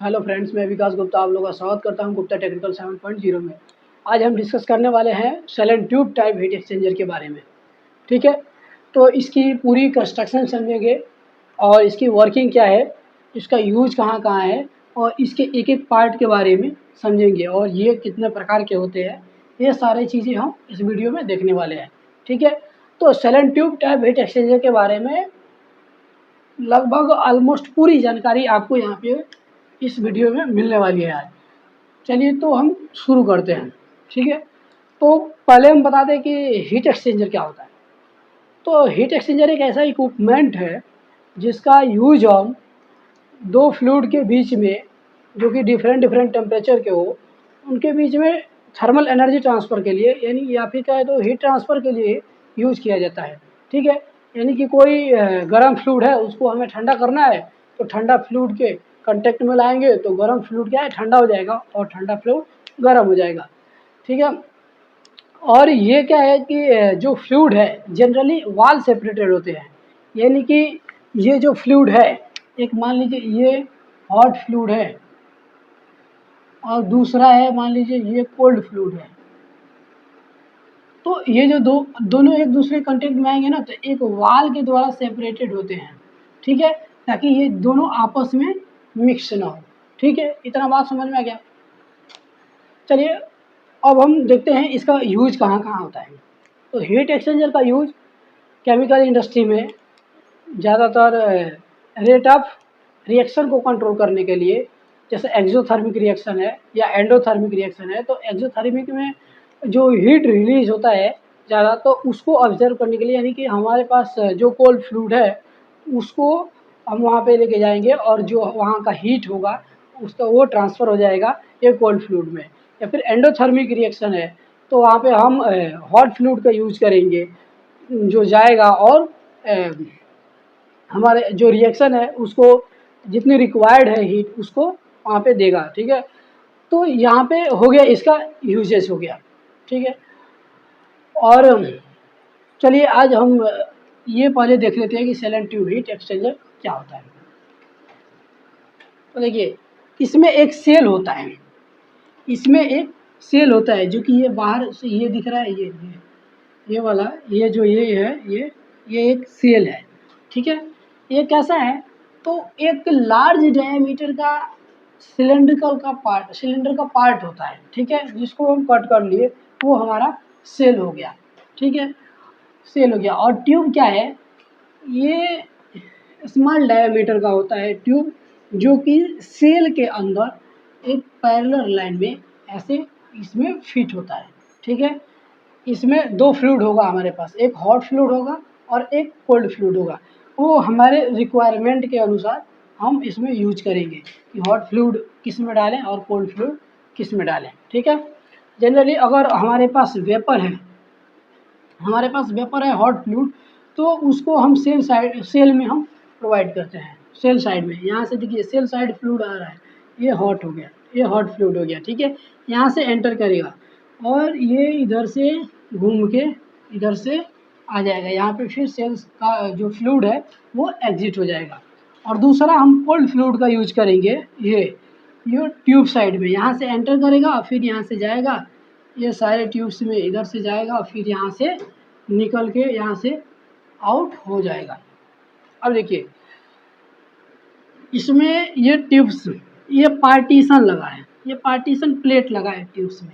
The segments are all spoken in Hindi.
हेलो फ्रेंड्स, मैं विकास गुप्ता आप लोगों का स्वागत करता हूं गुप्ता टेक्निकल 7.0 में। आज हम डिस्कस करने वाले हैं सेलेन ट्यूब टाइप हीट एक्सचेंजर के बारे में। ठीक है, तो इसकी पूरी कंस्ट्रक्शन समझेंगे और इसकी वर्किंग क्या है, इसका यूज कहाँ कहाँ है और इसके एक एक पार्ट के बारे में समझेंगे और ये कितने प्रकार के होते हैं, ये सारी चीज़ें हम इस वीडियो में देखने वाले हैं। ठीक है, तो सेलेन ट्यूब टाइप हीट एक्सचेंजर के बारे में लगभग ऑलमोस्ट पूरी जानकारी आपको यहाँ पे इस वीडियो में मिलने वाली है आज। चलिए तो हम शुरू करते हैं। ठीक है, तो पहले हम बता दें कि हीट एक्सचेंजर क्या होता है। तो हीट एक्सचेंजर एक ऐसा इक्विपमेंट है जिसका यूज हम दो फ्लूइड के बीच में, जो कि डिफरेंट डिफरेंट टेम्परेचर के हो, उनके बीच में थर्मल एनर्जी ट्रांसफ़र के लिए, यानी या फिर कहे तो हीट ट्रांसफ़र के लिए यूज़ किया जाता है। ठीक है, यानी कि कोई गर्म फ्लूइड है, उसको हमें ठंडा करना है तो ठंडा फ्लूइड के कांटेक्ट में लाएंगे तो गर्म फ्लूइड क्या है, ठंडा हो जाएगा और ठंडा फ्लूइड गर्म हो जाएगा। ठीक है, और ये क्या है कि जो फ्लूइड है जनरली वाल सेपरेटेड होते हैं, यानी कि ये जो फ्लूइड है, एक मान लीजिए ये हॉट फ्लूइड है और दूसरा है मान लीजिए ये कोल्ड फ्लूइड है। तो ये जो दोनों एक दूसरे कांटेक्ट में आएंगे ना, तो एक वाल के द्वारा सेपरेटेड होते हैं। ठीक है, ताकि ये दोनों आपस में मिक्स ना हो। ठीक है, इतना बात समझ में आ गया। चलिए अब हम देखते हैं इसका यूज कहाँ कहाँ होता है। तो हीट एक्सचेंजर का यूज केमिकल इंडस्ट्री में ज़्यादातर रेट ऑफ रिएक्शन को कंट्रोल करने के लिए, जैसे एक्सोथर्मिक रिएक्शन है या एंडोथर्मिक रिएक्शन है, तो एक्सोथर्मिक में जो हीट रिलीज होता है ज़्यादा, तो उसको ऑब्जर्व करने के लिए, यानी कि हमारे पास जो कोल्ड फ्लूइड है उसको हम वहाँ पे लेके जाएंगे और जो वहाँ का हीट होगा उसका वो ट्रांसफ़र हो जाएगा ये कोल्ड फ्लूइड में। या फिर एंडोथर्मिक रिएक्शन है तो वहाँ पे हम हॉट फ्लूइड का यूज करेंगे, जो जाएगा और हमारे जो रिएक्शन है उसको जितनी रिक्वायर्ड है हीट उसको वहाँ पे देगा। ठीक है, तो यहाँ पे हो गया इसका यूजेस हो गया। ठीक है, और चलिए आज हम ये पहले देख लेते हैं कि सेलेन ट्यूब हीट एक्सचेंजर क्या होता है। तो देखिए इसमें एक सेल होता है, इसमें एक सेल होता है जो कि ये बाहर से ये दिख रहा है, ये वाला, ये जो ये है, ये एक सेल है। ठीक है, ये कैसा है, तो एक लार्ज डायमीटर का सिलेंडर का पार्ट होता है। ठीक है, जिसको हम कट कर लिए वो हमारा सेल हो गया। ठीक है, सेल हो गया। और ट्यूब क्या है, ये स्मॉल डायमीटर का होता है ट्यूब, जो कि सेल के अंदर एक पैरेलल लाइन में ऐसे इसमें फिट होता है। ठीक है, इसमें दो फ्लूइड होगा हमारे पास, एक हॉट फ्लूइड होगा और एक कोल्ड फ्लूइड होगा। वो हमारे रिक्वायरमेंट के अनुसार हम इसमें यूज करेंगे कि हॉट फ्लूइड किस में डालें और कोल्ड फ्लूइड किस में डालें। ठीक है, जनरली अगर हमारे पास वेपर है हॉट फ्लूइड, तो उसको हम सेल में हम प्रोवाइड करते हैं। सेल साइड में, यहाँ से देखिए सेल साइड फ्लूइड आ रहा है, ये हॉट हो गया, ये हॉट फ्लूइड हो गया। ठीक है, यहाँ से एंटर करेगा और ये इधर से घूम के इधर से आ जाएगा, यहाँ पे फिर सेल्स का जो फ्लूइड है वो एग्जिट हो जाएगा। और दूसरा हम कोल्ड फ्लूइड का यूज करेंगे, ये ट्यूब साइड में, यहाँ से एंटर करेगा फिर यहाँ से जाएगा, ये सारे ट्यूब्स में इधर से जाएगा फिर यहाँ से निकल के यहाँ से आउट हो जाएगा। अब देखिए इसमें ये ट्यूब्स, ये पार्टीशन लगा है, ये पार्टीशन प्लेट लगा है ट्यूब्स में।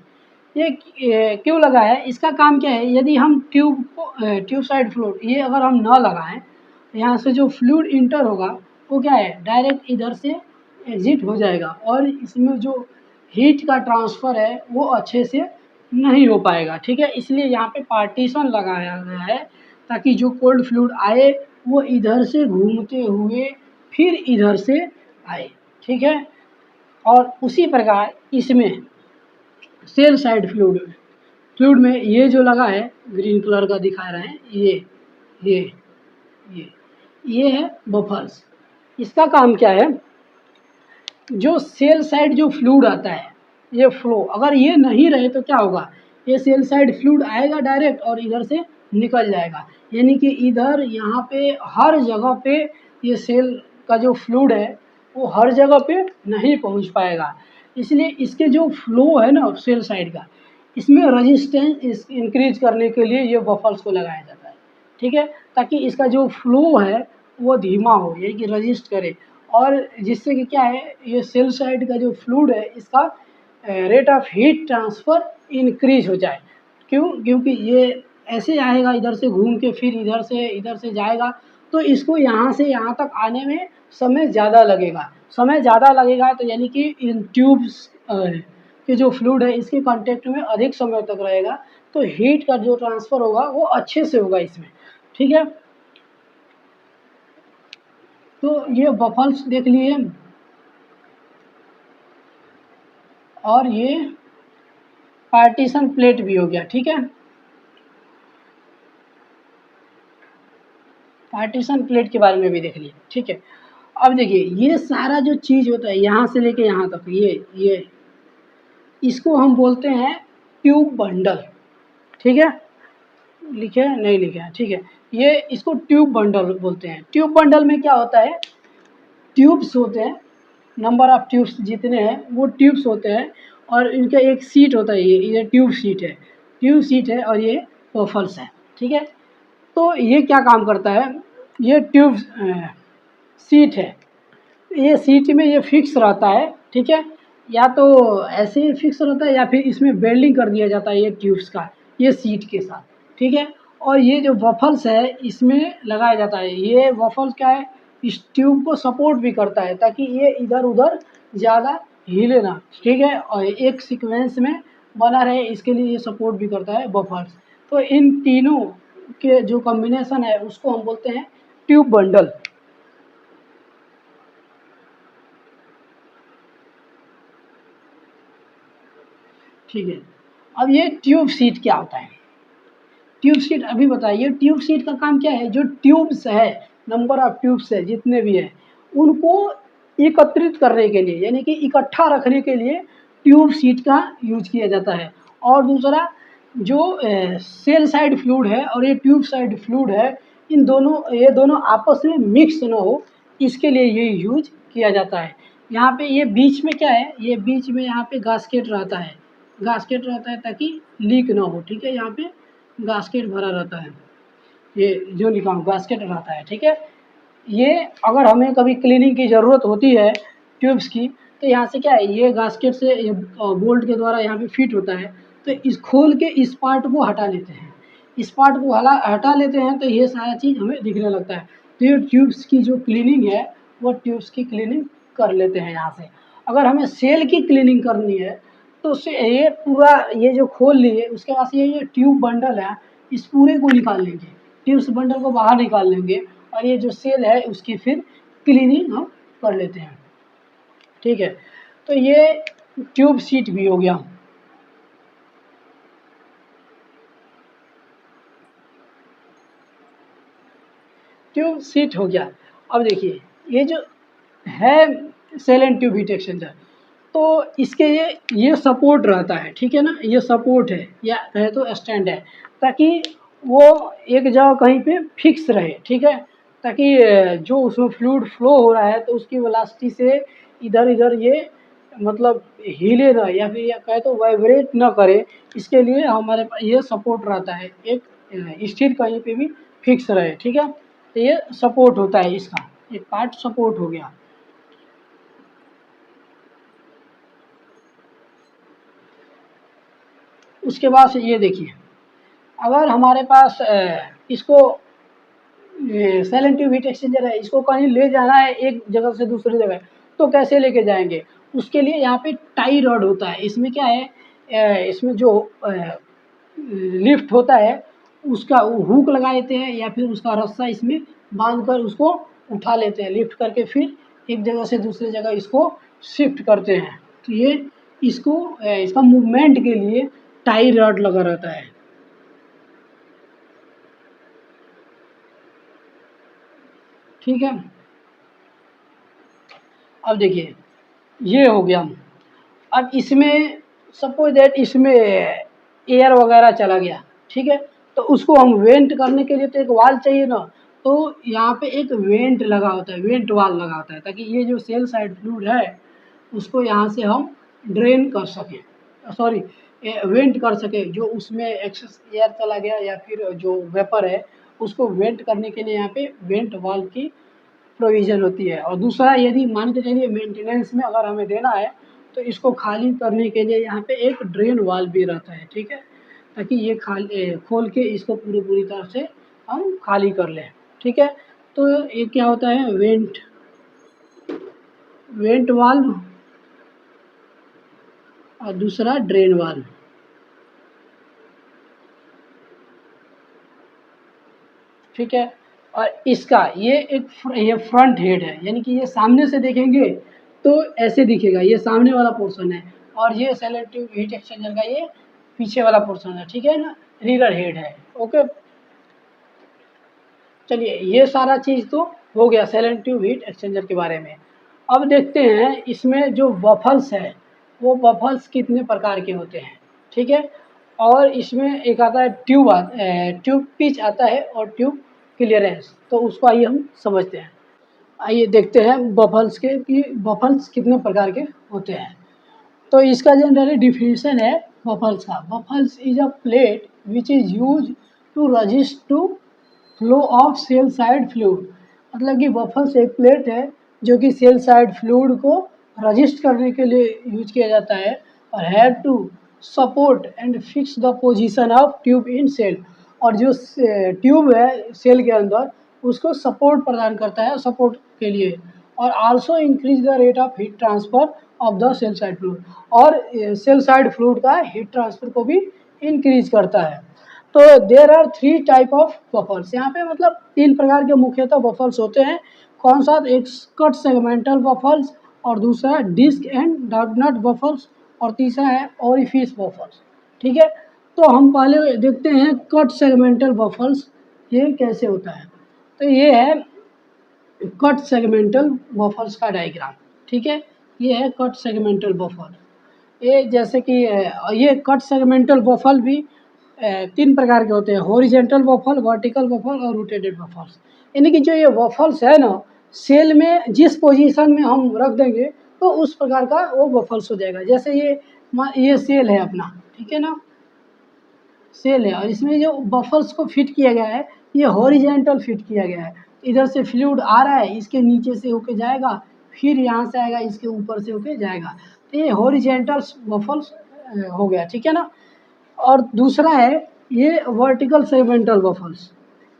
ये क्यों लगा है, इसका काम क्या है, यदि हम ट्यूब साइड फ्लूइड ये अगर हम ना लगाएं तो यहाँ से जो फ्लूइड इंटर होगा वो क्या है, डायरेक्ट इधर से एग्जिट हो जाएगा और इसमें जो हीट का ट्रांसफ़र है वो अच्छे से नहीं हो पाएगा। ठीक है, इसलिए यहाँ पे पार्टीशन लगाया गया है ताकि जो कोल्ड फ्लूइड आए वो इधर से घूमते हुए फिर इधर से आए। ठीक है, और उसी प्रकार इसमें सेल साइड फ्लूइड में ये जो लगा है ग्रीन कलर का दिखा रहे हैं, ये ये है बफर्स। इसका काम क्या है, जो सेल साइड जो फ्लूइड आता है ये फ्लो, अगर ये नहीं रहे तो क्या होगा, ये सेल साइड फ्लूइड आएगा डायरेक्ट और इधर से निकल जाएगा, यानी कि इधर यहाँ पे हर जगह पे ये सेल का जो फ्लूइड है वो हर जगह पे नहीं पहुंच पाएगा। इसलिए इसके जो फ्लो है ना सेल साइड का, इसमें रेजिस्टेंस इंक्रीज करने के लिए ये बफल्स को लगाया जाता है, ठीक है, ताकि इसका जो फ्लो है वो धीमा हो, यानी कि रजिस्ट करे, और जिससे कि क्या है, ये सेल साइड का जो फ्लूइड है इसका rate of heat transfer increase हो जाए। क्यों? क्योंकि ये ऐसे आएगा इधर से घूम के, फिर इधर से जाएगा, तो इसको यहाँ से यहाँ तक आने में समय ज़्यादा लगेगा। समय ज़्यादा लगेगा तो यानी कि इन ट्यूब्स के जो फ्लूइड है इसके कांटेक्ट में अधिक समय तक रहेगा, तो हीट का जो ट्रांसफ़र होगा वो अच्छे से होगा इसमें, ठीक है। तो ये बफल्स देख लिए, और ये पार्टीशन प्लेट भी हो गया, ठीक है। पार्टीशन प्लेट के बारे में भी देख लिए, ठीक है। अब देखिए ये सारा जो चीज़ होता है यहाँ से लेके यहाँ तक, ये इसको हम बोलते हैं ट्यूब बंडल, ठीक है। लिखे हैं? नहीं लिखे हैं, ठीक है। ये इसको ट्यूब बंडल बोलते हैं। ट्यूब बंडल में क्या होता है, ट्यूब्स होते हैं, नंबर ऑफ ट्यूब्स जितने हैं वो ट्यूब्स होते हैं, और इनका एक सीट होता है, ये ट्यूब सीट है, ट्यूब सीट है, और ये बफल्स है, ठीक है। तो ये क्या काम करता है, ये ट्यूब सीट है, ये सीट में ये फिक्स रहता है, ठीक है। या तो ऐसे ही फिक्स रहता है या फिर इसमें वेल्डिंग कर दिया जाता है ये ट्यूब्स का, ये सीट के साथ, ठीक है। और ये जो वफल्स है इसमें लगाया जाता है, ये वफल्स क्या है, इस ट्यूब को सपोर्ट भी करता है ताकि ये इधर उधर ज़्यादा हिले ना, ठीक है, और एक सीक्वेंस में बना रहे, इसके लिए ये सपोर्ट भी करता है वफल्स। तो इन तीनों के जो कॉम्बिनेशन है उसको हम बोलते हैं ट्यूब बंडल। ठीक है। अब ये ट्यूब सीट क्या होता है, ट्यूब सीट अभी बताइए। ट्यूब सीट का काम क्या है, जो ट्यूब्स है, नंबर ऑफ ट्यूब्स है जितने भी है, उनको एकत्रित करने के लिए, यानी कि इकट्ठा रखने के लिए ट्यूब सीट का यूज किया जाता है। और दूसरा जो सेल साइड फ्लूइड है और ये ट्यूब साइड फ्लूइड है, ये दोनों आपस में मिक्स ना हो, इसके लिए ये यूज किया जाता है। यहाँ पे ये बीच में क्या है, ये बीच में यहाँ पे गास्केट रहता है, गास्केट रहता है ताकि लीक ना हो, ठीक है। यहाँ पे गास्केट भरा रहता है, ये जो लिखा हूँ गास्केट रहता है, ठीक है। ये अगर हमें कभी क्लीनिंग की ज़रूरत होती है ट्यूब्स की, तो यहाँ से क्या है, ये गास्केट से ये बोल्ट के द्वारा यहाँ पे फिट होता है, तो इस खोल के इस पार्ट को हटा लेते हैं, इस पार्ट को हटा लेते हैं, तो ये सारा चीज़ हमें दिखने लगता है। तो ये ट्यूब्स की जो क्लीनिंग है वो ट्यूब्स की क्लीनिंग कर लेते हैं यहाँ से। अगर हमें सेल की क्लीनिंग करनी है तो उससे ये पूरा ये जो खोल लिए उसके बाद ये ट्यूब बंडल है, इस पूरे को निकाल लेंगे, ट्यूब्स बंडल को बाहर निकाल लेंगे, और ये जो सेल है उसकी फिर क्लीनिंग हम कर लेते हैं, ठीक है। तो ये ट्यूब सीट भी हो गया। ट्यूब सीट हो गया। अब देखिए ये जो है shell and tube heat exchanger, तो इसके ये सपोर्ट रहता है, ठीक है ना, ये सपोर्ट है या कहे तो स्टैंड है, ताकि वो एक जगह कहीं पे फिक्स रहे, ठीक है, ताकि जो उसमें फ्लूइड फ्लो हो रहा है तो उसकी वेलोसिटी से इधर इधर ये मतलब हिले ना, या फिर या कहे तो वाइब्रेट ना करे, इसके लिए हमारे पास ये सपोर्ट रहता है, एक स्थिर कहीं पे भी फिक्स रहे, ठीक है। तो ये सपोर्ट होता है, इसका एक पार्ट सपोर्ट हो गया। उसके बाद से ये देखिए, अगर हमारे पास इसको shell and tube heat exchanger है, इसको कहीं ले जाना है एक जगह से दूसरी जगह, तो कैसे लेके जाएंगे, उसके लिए यहाँ पे टाई रॉड होता है। इसमें क्या है, इसमें जो लिफ्ट होता है उसका हुक लगा देते हैं, या फिर उसका रस्सा इसमें बांध कर उसको उठा लेते हैं, लिफ्ट करके फिर एक जगह से दूसरी जगह इसको शिफ्ट करते हैं। तो ये इसको इसका मूवमेंट के लिए टाई रॉड लगा रहता है, ठीक है। अब देखिए ये हो गया। अब इसमें सपोज दैट इसमें एयर वगैरह चला गया, ठीक है, तो उसको हम वेंट करने के लिए तो एक वाल चाहिए ना, तो यहाँ पे एक वेंट लगा होता है, वेंट वाल लगा होता है, ताकि ये जो सेल साइड फ्लूइड है उसको यहाँ से हम ड्रेन कर सकें, सॉरी वेंट कर सकें। जो उसमें एक्सेस एयर चला गया या फिर जो वेपर है उसको वेंट करने के लिए यहाँ पे वेंट वाल की प्रोविज़न होती है। और दूसरा, यदि मान के चलिए मेंटेनेंस में अगर हमें देना है तो इसको खाली करने के लिए यहाँ पे एक ड्रेन वाल्व भी रहता है, ठीक है, ताकि ये खोल के इसको पूरी तरह से हम खाली कर लें, ठीक है। तो ये क्या होता है, वेंट वाल्व और दूसरा ड्रेन वाल्व, ठीक है। और इसका ये फ्रंट हेड है, यानी कि ये सामने से देखेंगे तो ऐसे दिखेगा, ये सामने वाला पोर्शन है, और ये सेलेक्टिव हीट एक्सचेंजर का ये पीछे वाला पोर्शन है, ठीक है ना, रियर हेड है। ओके, चलिए ये सारा चीज़ तो हो गया सेलेक्टिव हीट एक्सचेंजर के बारे में। अब देखते हैं इसमें जो बफल्स है वो बफल्स कितने प्रकार के होते हैं, ठीक है। और इसमें एक आता है ट्यूब पिच आता है और ट्यूब क्लियरेंस, तो उसको आइए हम समझते हैं। आइए देखते हैं बफल्स के कि बफल्स कितने प्रकार के होते हैं। तो इसका जनरली डिफिनीशन है बफल्स का, baffles is a plate which is use to resist to flow of shell side fluid. मतलब कि बफल्स एक प्लेट है जो कि सेल साइड फ्लूइड को रजिस्ट करने के लिए यूज किया जाता है, और have to support and fix the position of tube in shell. और जो ट्यूब है सेल के अंदर उसको सपोर्ट प्रदान करता है, सपोर्ट के लिए। और also increase the rate of heat transfer of the cell side fluid, और सेल साइड फ्लूइड का हीट ट्रांसफर को भी इंक्रीज करता है। तो देर आर 3 टाइप ऑफ बफल्स, यहाँ पे मतलब 3 प्रकार के मुख्यतः बफल्स होते हैं। कौन सा, एक कट सेगमेंटल बफल्स, और दूसरा डिस्क एंड डॉगनट बफल्स, और तीसरा है ओरिफिस बफल्स, ठीक है। तो हम पहले देखते हैं कट सेगमेंटल बफल्स ये कैसे होता है। तो ये है कट सेगमेंटल बफल्स का डायग्राम, ठीक है। ये है कट सेगमेंटल बफल। ये जैसे कि ये कट सेगमेंटल बफल भी 3 प्रकार के होते हैं, हॉरिजेंटल बफल, वर्टिकल बफल और रोटेटेड बफल्स। यानी कि जो ये बफल्स है ना, सेल में जिस पोजीशन में हम रख देंगे तो उस प्रकार का वो बफल्स हो जाएगा। जैसे ये सेल है अपना, ठीक है ना, सेल है, और इसमें जो बफल्स को फिट किया गया है ये हॉरिजेंटल फिट किया गया है। इधर से फ्लूइड आ रहा है, इसके नीचे से होके जाएगा, फिर यहाँ से आएगा, इसके ऊपर से होके जाएगा। तो ये हॉरिजेंटल बफल्स हो गया, ठीक है ना। और दूसरा है ये वर्टिकल सेगमेंटल बफल्स।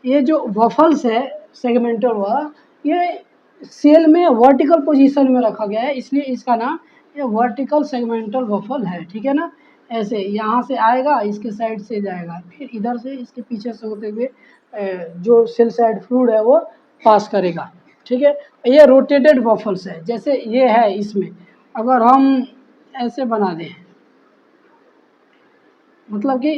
ये जो बफल्स है सेगमेंटल वाला, ये सेल में वर्टिकल पोजीशन में रखा गया है, इसलिए इसका नाम ये वर्टिकल सेगमेंटल बफल है, ठीक है ना। ऐसे यहाँ से आएगा, इसके साइड से जाएगा, फिर इधर से इसके पीछे से होते हुए जो सेल साइड फ्लूइड है वो पास करेगा, ठीक है। ये रोटेटेड बफल्स है, जैसे ये है, इसमें अगर हम ऐसे बना दें, मतलब कि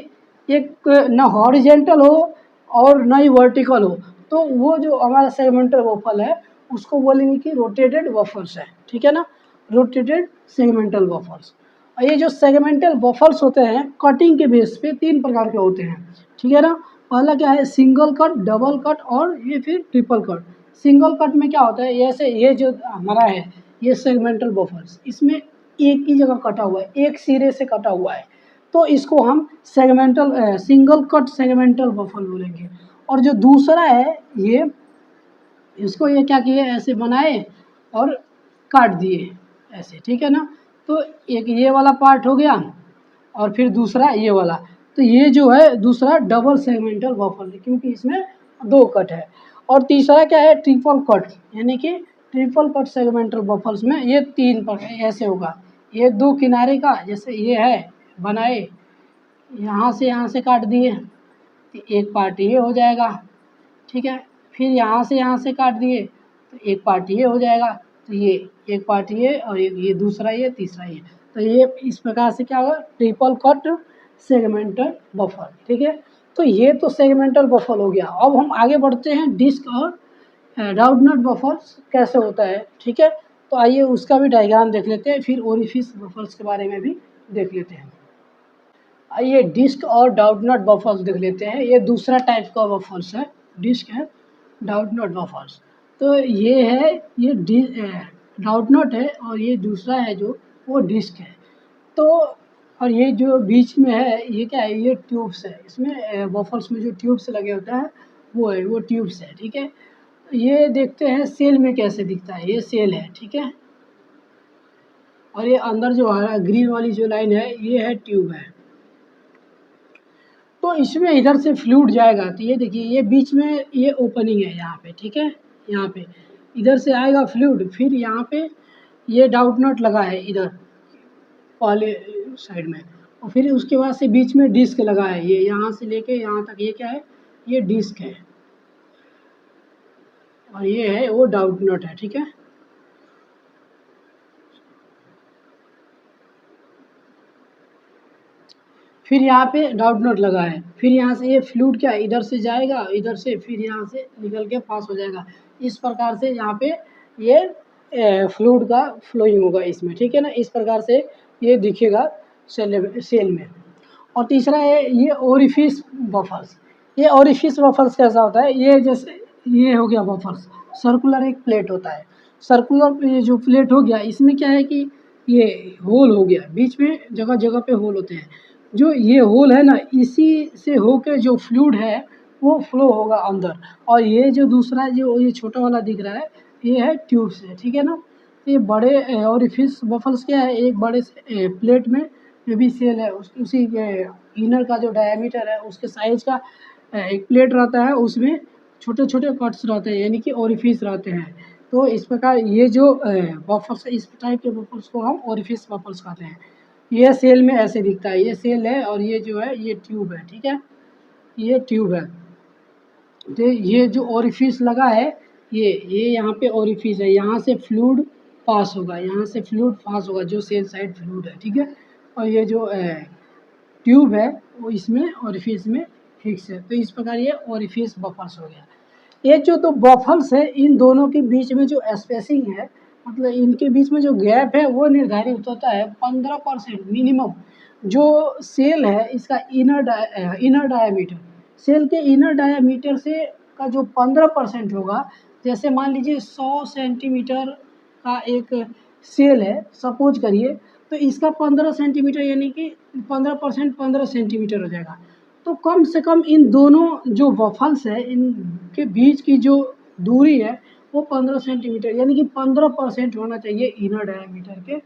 एक न हॉरिजेंटल हो और न ही वर्टिकल हो, तो वो जो हमारा सेगमेंटल बफल है उसको बोलेंगे कि रोटेटेड बफल्स है, ठीक है ना, रोटेटेड सेगमेंटल बफल्स। और ये जो सेगमेंटल बफल्स होते हैं कटिंग के बेस पे 3 प्रकार के होते हैं, ठीक है ना। पहला क्या है, सिंगल कट, डबल कट और ये फिर ट्रिपल कट। सिंगल कट में क्या होता है, जैसे ये जो हमारा है ये सेगमेंटल बफल्स, इसमें एक ही जगह कटा हुआ है, एक सिरे से कटा हुआ है, तो इसको हम सिंगल कट सेगमेंटल बफल बोलेंगे। और जो दूसरा है ये, इसको ये क्या किए, ऐसे बनाए और काट दिए ऐसे, ठीक है ना। तो एक ये वाला पार्ट हो गया, और फिर दूसरा ये वाला। तो ये जो है दूसरा डबल सेगमेंटल बफल है, क्योंकि इसमें 2 कट है। और तीसरा क्या है, ट्रिपल कट, यानी कि ट्रिपल कट सेगमेंटल बफल्स में ये 3 पर ऐसे होगा, ये 2 किनारे का, जैसे ये है बनाए, यहाँ से काट दिए तो एक पार्ट ये हो जाएगा, ठीक है। फिर यहाँ से काट दिए तो एक पार्ट ये हो जाएगा, तो ये एक पार्ट ये, और ये दूसरा ये, तीसरा ये। तो ये इस प्रकार से क्या होगा, ट्रिपल कट सेगमेंटल बफल, ठीक है। तो ये तो सेगमेंटल बफल हो गया। अब हम आगे बढ़ते हैं, डिस्क और राउंडनट बफल्स कैसे होता है, ठीक है। तो आइए उसका भी डायग्राम देख लेते हैं, फिर ओरिफिस बफल्स के बारे में भी देख लेते हैं। आइए डिस्क और डाउटनट बफल्स देख लेते हैं। ये दूसरा टाइप का बफल्स है, डिस्क है डाउट नॉट बफर्स। तो ये है, ये डाउट नॉट है, और ये दूसरा है जो वो डिस्क है। तो और ये जो बीच में है ये क्या है, ये ट्यूब्स है। इसमें बफर्स में जो ट्यूब्स लगे होता है वो है, वो ट्यूब्स है, ठीक है। ये देखते हैं सेल में कैसे दिखता है। ये सेल है, ठीक है। और ये अंदर जो हरा ग्रीन वाली जो लाइन है ये है ट्यूब है। तो इसमें इधर से फ्लूइड जाएगा, तो ये देखिए ये बीच में ये ओपनिंग है यहाँ पे, ठीक है। यहाँ पे इधर से आएगा फ्लूइड, फिर यहाँ पे ये डाउट नॉट लगा है इधर पहले साइड में, और फिर उसके बाद से बीच में डिस्क लगा है। ये यहाँ से लेके यहाँ तक ये क्या है, ये डिस्क है, और ये है वो डाउट नॉट है, ठीक है। फिर यहाँ पे डाउट नॉट लगा है, फिर यहाँ से ये फ्लूइड क्या इधर से जाएगा, इधर से फिर यहाँ से निकल के पास हो जाएगा। इस प्रकार से यहाँ पे ये फ्लूइड का फ्लोइंग होगा इसमें, ठीक है ना। इस प्रकार से ये दिखेगा सेल में। और तीसरा है ये ओरिफिस बफर्स। ये ओरिफिस बफर्स कैसा होता है, ये जैसे ये हो गया बफर्स, सर्कुलर एक प्लेट होता है। सर्कुलर ये जो प्लेट हो गया, इसमें क्या है कि ये होल हो गया, बीच में जगह जगह पे होल होते हैं। जो ये होल है ना, इसी से होके जो फ्लूइड है वो फ्लो होगा अंदर। और ये जो दूसरा जो ये छोटा वाला दिख रहा है ये है ट्यूब्स है, ठीक है ना। ये बड़े ओरिफिस बफल्स क्या है, एक बड़े से प्लेट में जो भी सेल है उसी के इनर का जो डायमीटर है उसके साइज का एक प्लेट रहता है, उसमें छोटे छोटे कट्स रहते हैं, यानी कि ओरिफिस रहते हैं। तो इस प्रकार ये जो बफल्स इस टाइप के बफल्स को हम ओरिफिस बफल्स कहते हैं। ये सेल में ऐसे दिखता है, ये सेल है और ये जो है ये ट्यूब है, ठीक है। ये ट्यूब है। तो ये जो ओरिफिस लगा है ये यहाँ पे ओरिफिस है, यहाँ से फ्लूइड पास होगा, यहाँ से फ्लूइड पास होगा जो सेल साइड फ्लूइड है, ठीक है। और ये जो ट्यूब है वो इसमें ओरिफिस में फिक्स है। तो इस प्रकार ये ओरिफिस बफल्स हो गया। ये जो तो बफल्स है इन दोनों के बीच में जो स्पेसिंग है, मतलब इनके बीच में जो गैप है वो निर्धारित होता है 15% मिनिमम। जो सेल है इसका इनर डायामीटर, सेल के इनर डायामीटर से का जो 15% होगा, जैसे मान लीजिए 100 सेंटीमीटर का एक सेल है सपोज करिए, तो इसका 15 सेंटीमीटर यानी कि 15% 15 सेंटीमीटर हो जाएगा। तो कम से कम इन दोनों जो वफल्स है इनके बीच की जो दूरी है वो 15 सेंटीमीटर यानी कि 15% होना चाहिए इनर डायमीटर के।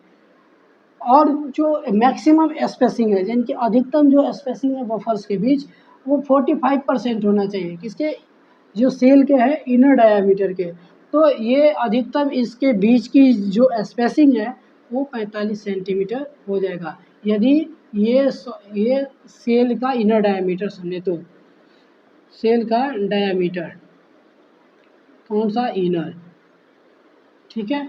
और जो मैक्सिमम स्पेसिंग है यानी कि अधिकतम जो स्पेसिंग है वफल्स के बीच वो 45% होना चाहिए, किसके, जो सेल के हैं इनर डायमीटर के। तो ये अधिकतम इसके बीच की जो स्पेसिंग है वो 45 सेंटीमीटर हो जाएगा, यदि ये ये सेल का इनर डायमीटर समझे तो। सेल का डायमीटर कौन सा, इनर, ठीक है।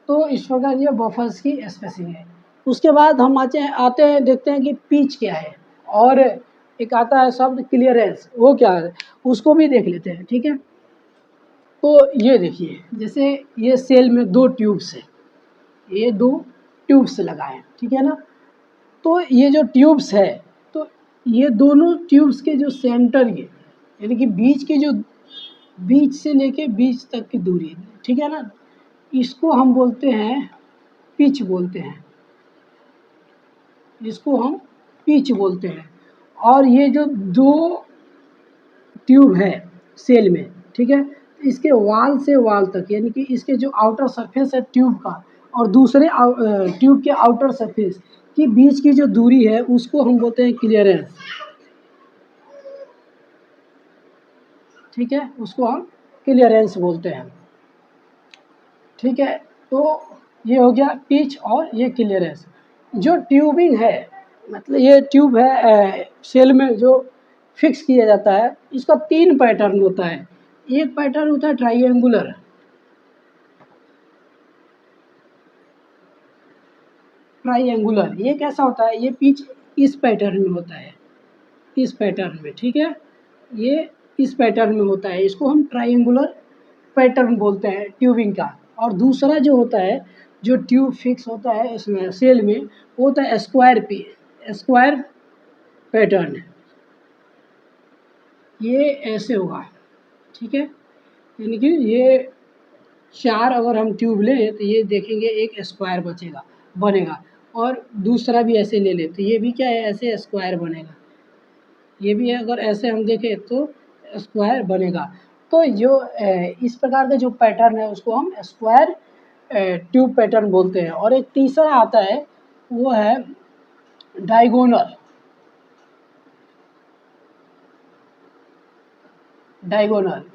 तो इस प्रकार ये बफर्स की स्पेसिंग है। उसके बाद हम आते हैं देखते हैं कि पिच क्या है, और एक आता है शब्द क्लियरेंस, वो क्या है उसको भी देख लेते हैं, ठीक है। तो ये देखिए जैसे ये सेल में दो ट्यूब्स है, ये दो ट्यूब्स लगा है, ठीक है ना। तो ये जो ट्यूब्स है, तो ये दोनों ट्यूब्स के जो सेंटर ये यानी कि बीच के जो बीच से लेके बीच तक की दूरी, ठीक है ना, इसको हम बोलते हैं पिच बोलते हैं, इसको हम पिच बोलते हैं। और ये जो दो ट्यूब है सेल में, ठीक है, इसके वाल से वाल तक यानी कि इसके जो आउटर सरफेस है ट्यूब का और दूसरे ट्यूब के आउटर सरफेस की बीच की जो दूरी है उसको हम बोलते हैं क्लियरेंस, ठीक है, उसको हम क्लियरेंस बोलते हैं, ठीक है। तो ये हो गया पिच और ये क्लियरेंस। जो ट्यूबिंग है, मतलब ये ट्यूब है सेल में जो फिक्स किया जाता है, इसका 3 पैटर्न होता है। एक पैटर्न होता है ट्राइएंगुलर, ट्राइएंगुलर ये कैसा होता है, ये पिच इस पैटर्न में होता है, इस पैटर्न में, ठीक है, ये इस पैटर्न में होता है, इसको हम ट्राइएंगुलर पैटर्न बोलते हैं ट्यूबिंग का। और दूसरा जो होता है, जो ट्यूब फिक्स होता है इसमें सेल में, वो होता है स्क्वायर पैटर्न, ये ऐसे होगा, ठीक है। यानी कि ये 4 अगर हम ट्यूब लें तो ये देखेंगे एक स्क्वायर बनेगा, और दूसरा भी ऐसे ले लें तो ये भी क्या है, ऐसे स्क्वायर बनेगा। ये भी अगर ऐसे हम देखें तो स्क्वायर बनेगा। तो जो इस प्रकार का जो पैटर्न है उसको हम स्क्वायर ट्यूब पैटर्न बोलते हैं। और एक तीसरा आता है वो है डायगोनल।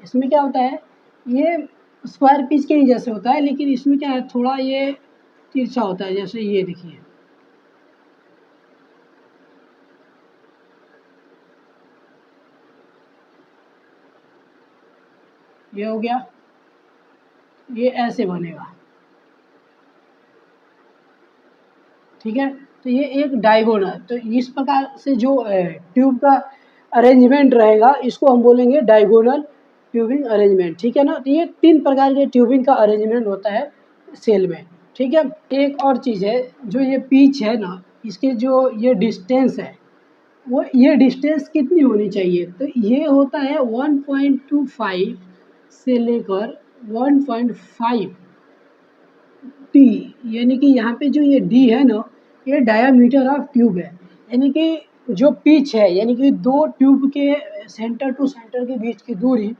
इसमें क्या होता है, ये स्क्वायर पिच के ही जैसे होता है, लेकिन इसमें क्या है, थोड़ा ये तिरछा होता है। जैसे ये देखिए, ये हो गया, ये ऐसे बनेगा, ठीक है। तो ये एक डायगोनल, तो इस प्रकार से जो ट्यूब का अरेंजमेंट रहेगा इसको हम बोलेंगे डायगोनल ट्यूबिंग अरेंजमेंट, ठीक है ना। तो ये 3 प्रकार के ट्यूबिंग का अरेंजमेंट होता है सेल में, ठीक है। एक और चीज़ है, जो ये पिच है ना, इसके जो ये डिस्टेंस है, वो ये डिस्टेंस कितनी होनी चाहिए, तो ये होता है 1.25 से लेकर 1.5 टी, यानी कि यहाँ पे जो ये डी है ना, ये डायामीटर ऑफ ट्यूब है। यानी कि जो पिच है, यानी कि दो ट्यूब के सेंटर टू सेंटर के बीच की दूरी,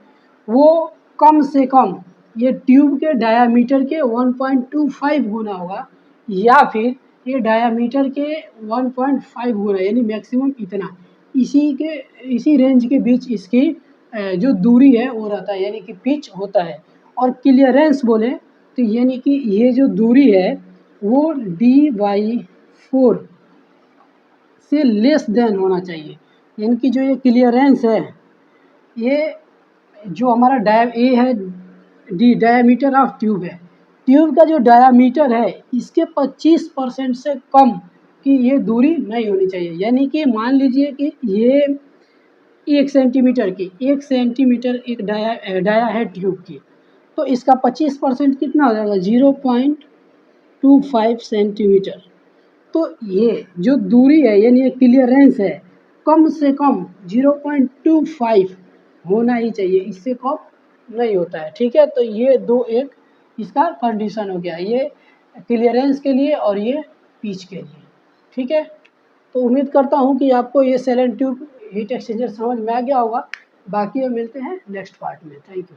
वो कम से कम ये ट्यूब के डायामीटर के 1.25 गुना होगा, या फिर ये डायामीटर के 1.5 गुना, यानी मैक्सिमम इतना। इसी रेंज के बीच इसकी जो दूरी है वो रहता है, यानी कि पिच होता है। और क्लियरेंस बोले तो यानी कि ये जो दूरी है वो D/4 से लेस देन होना चाहिए। यानी कि जो ये क्लियरेंस है, ये जो हमारा ए है, डी डायामीटर ऑफ ट्यूब है, ट्यूब का जो डायामीटर है इसके 25% से कम की ये दूरी नहीं होनी चाहिए। यानी कि मान लीजिए कि ये 1 सेंटीमीटर एक डाया है ट्यूब की, तो इसका 25% कितना हो जाएगा, 0.25 सेंटीमीटर। तो ये जो दूरी है, यानी ये क्लियरेंस है, कम से कम 0.25 होना ही चाहिए, इससे कम नहीं होता है, ठीक है। तो ये दो एक इसका कंडीशन हो गया, ये क्लियरेंस के लिए और ये पिच के लिए, ठीक है। तो उम्मीद करता हूँ कि आपको ये shell and tube heat exchanger समझ में आ गया होगा। बाकी हम मिलते हैं नेक्स्ट पार्ट में। Thank you.